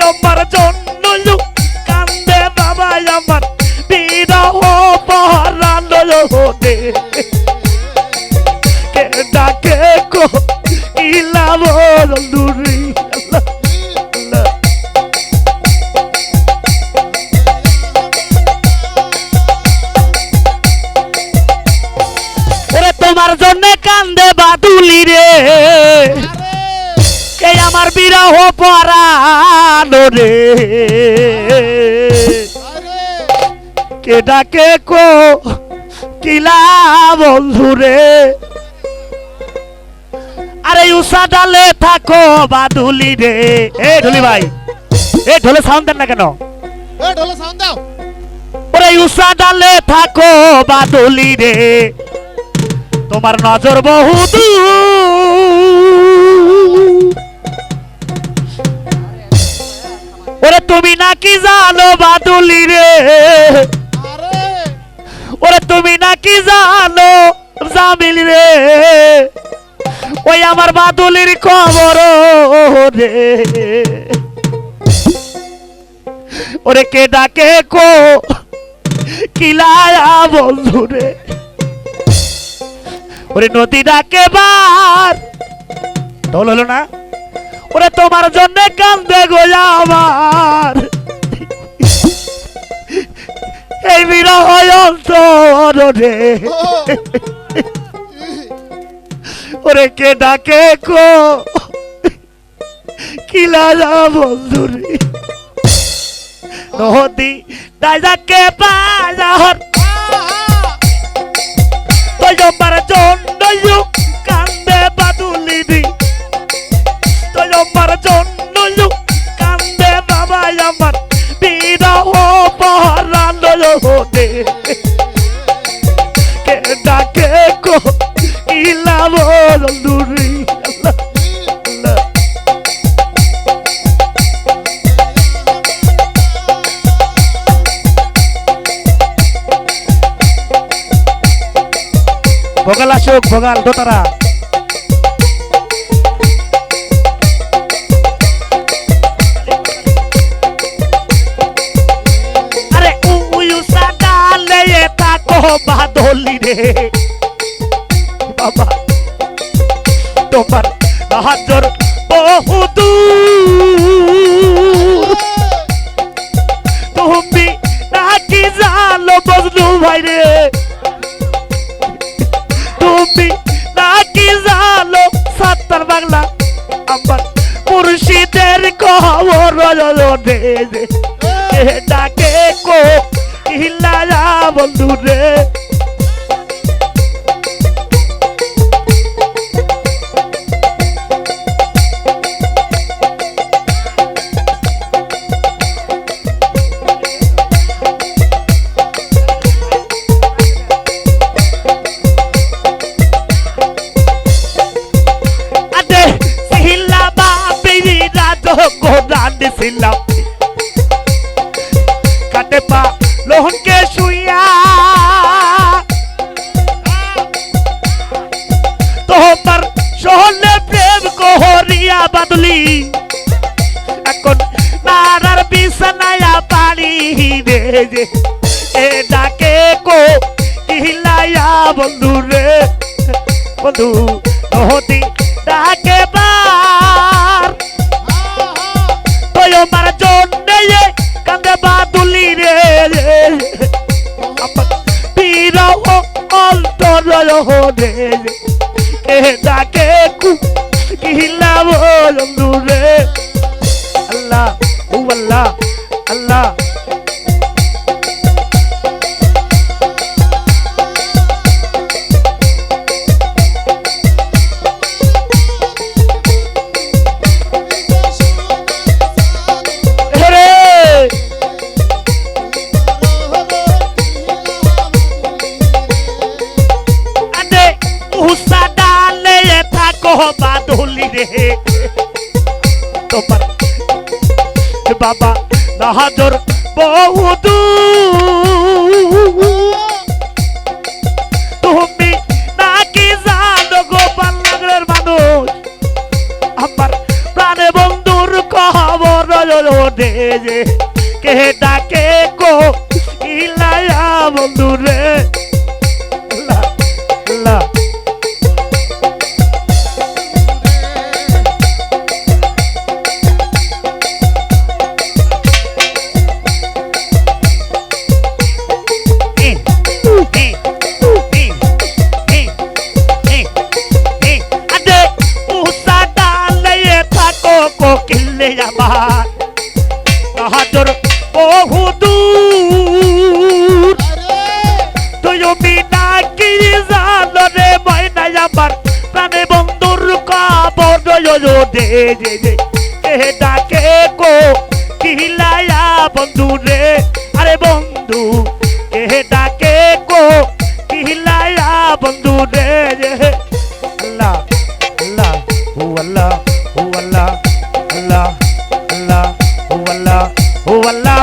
আমার জন্য কান্দে বাবা আমার বিরহ পরানো রে কে ডাকে কো ইলা বন্ধুরি ওরে তোমার জন্য কান্দে বাদুলি রে কে আমার বিরহ পরানো রে কে ডাকে কো কিলা বন্ধুরে আরে উষা ডালে থাকো বাদুলি রে এ ঢুলি ভাই এ ঢোলে সাউন্ড দেন না কেন এ ঢোলে সাউন্ড দাও ওরে উষা ডালে থাকো বাদুলি রে তোমার নজর বহুদূর ওরে তুমি নাকি জানো বাদুলি রে ওরে তুমি নাকি জানো জামিল রে ওই আমার বাদুলির খবর রে ওরে কে ডাকে কো কিলায়া বন্ধু রে ওরে নদী ডাকে বার ঢোল হলো না ওরে তোমার জন্য কান্দে গোয়া আমার এই বিরহ অন্তর রে ওরে কে ডাকে কো কিলা বন্ধু রে নদী ডাকে বাজার তো আমার জন্য কান্দে বাদুলি দি তো আমার জন্য কান্দে বাবা আমার বিরহ পরানো রে কে ডাকে কো ইলা বন্ধুরি ভোগাল আসুক ভোগাল দোতারা আরে উয়ুসা ডালে থাকো বাদলি রে বাবা তোমার হাজার বহুদূর তুমি নাকি জানো বজলু ভাই রে তুমি নাকি জানো সাত্তার বাংলা আমার মুর্শিদের খবর রে ডাকে কো হিলা বন্ধু রে দিছিলাম কাটে পা লোহনকে শুইয়া তোমার সহলে প্রেম কোহরিয়া বাদলি এখন নারার বিছানায়া পানি রে এ ডাকে কো হিলায়া বন্ধু রে বন্ধু নদী ডাকে বার আমার জন্য কান্দে বাদুলি রে বিরহ অন্তর রে এ ডাকে কিলা বন্ধু রে আল্লাহ ও আল্লাহ আল্লাহ বাদুলি রে তোমার বাবা নাহাজর বহুদূর তুমি নাকি জানো গোপাল নগরের মানুষ আমার প্রাণে বন্ধুর খবর দে যে কে ডাকে কো ইলায়া বন্ধু রে লা লা কোকিলে আমার কাহাতর বহুদূর তুই বিনা কি জানো রে ময়না আমার প্রাণে বন্ধুর খবর দে যে কে ডাকে কো কিলায়া বন্ধু রে আরে বন্ধু কে ডাকে কো কিলায়া বন্ধু রে আল্লাহ আল্লাহ ও আল্লাহ ও আল্লাহ Allah, oh Allah, oh Allah.